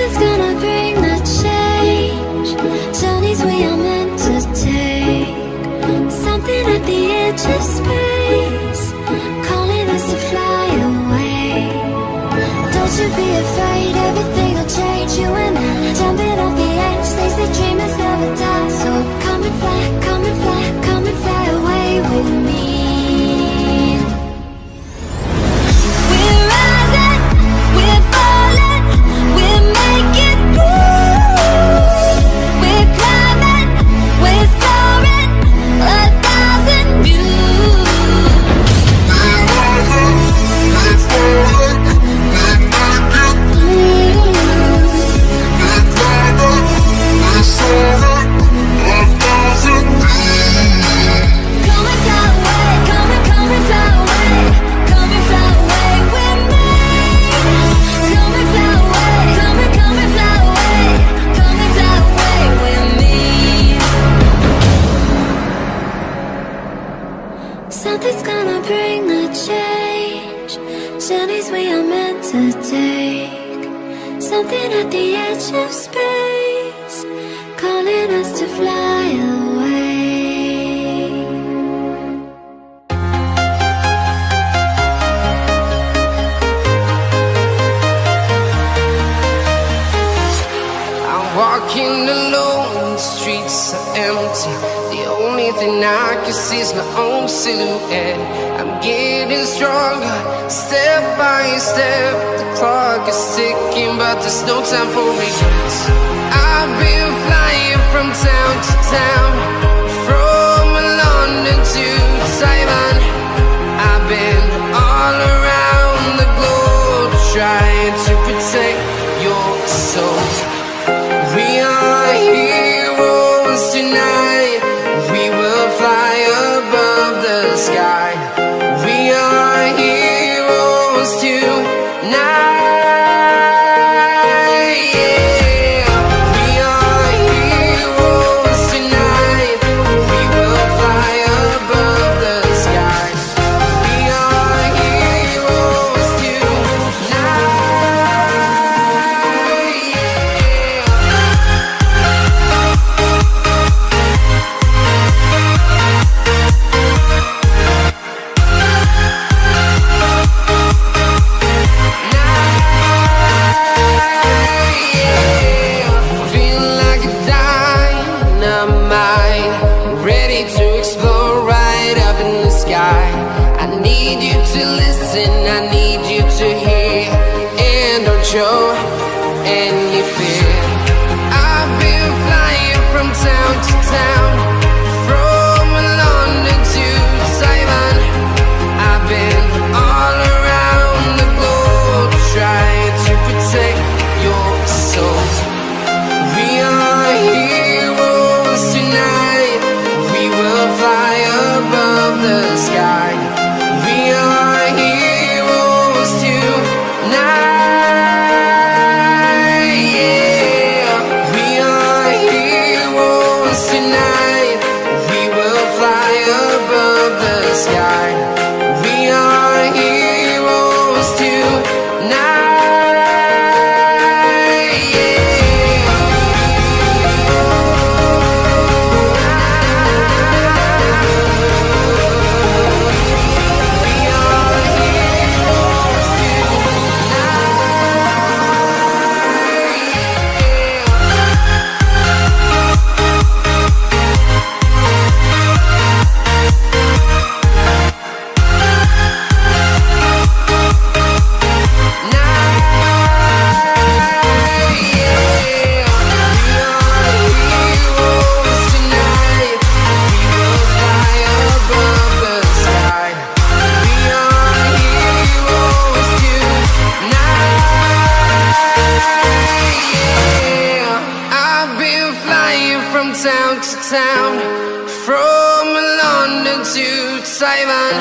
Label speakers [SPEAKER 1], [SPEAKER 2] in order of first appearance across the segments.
[SPEAKER 1] Something's gonna bring the change. Journeys we are meant to take. Something at the edge of space, calling us to fly away. Don't you be afraid, everything will change. You and I, jumping off the edge. They say dreamers never die. So come and fly, come and fly, come and fly away with me. We're rising, we're falling, we're making moves. We're climbing, we're soaring, 1,000 views.
[SPEAKER 2] We're rising, we're falling, we're making moves. We're climbing, we're soaring, 1,000 views.
[SPEAKER 1] Come and fly away, come and fly away, come and fly away with me. Come and fly away, come and fly away, come and fly away with me. Something's gonna bring the change. Journeys we are meant to take. Something at the edge of space, calling us to fly away.
[SPEAKER 3] I'm walking alone, the streets are empty. The only thing I can see is my own silhouette. I'm getting stronger, step by step. The clock is ticking, but there's no time for regrets. I've been flying from town to town, from London to Taiwan. I've been all around the globe, trying to protect your soul. We are heroes tonight. We will fly above the sky. We are heroes tonight. Yeah. We are heroes tonight. We will fly above the sky. We are heroes tonight. Feeling like a dynamite, ready to explode right up in the sky. I need you to listen, I need you to hear, and don't show any fear. I've been flying from town to town, from London to Taiwan. I've been all around the globe, trying to protect your soul. We are heroes tonight. We will fly above the sky. We are heroes tonight. Yeah. We are heroes tonight. We will fly above the sky. We are heroes tonight. Town to town, from London to Taiwan.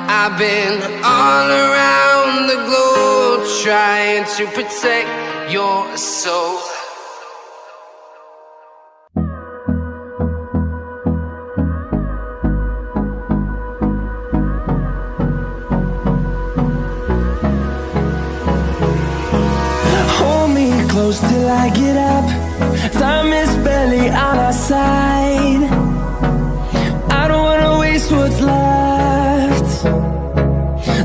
[SPEAKER 3] I've been all around the globe, trying to protect your soul.
[SPEAKER 4] close till I get up. Time is barely on our side. I don't wanna waste what's left.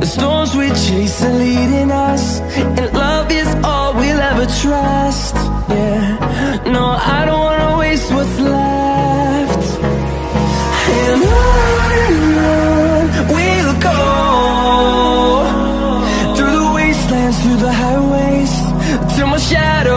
[SPEAKER 4] The storms we chase are leading us, and love is all we'll ever trust. Yeah, no, I don't wanna waste what's left. And on we'll go, through the wastelands, through the highways, till my shadow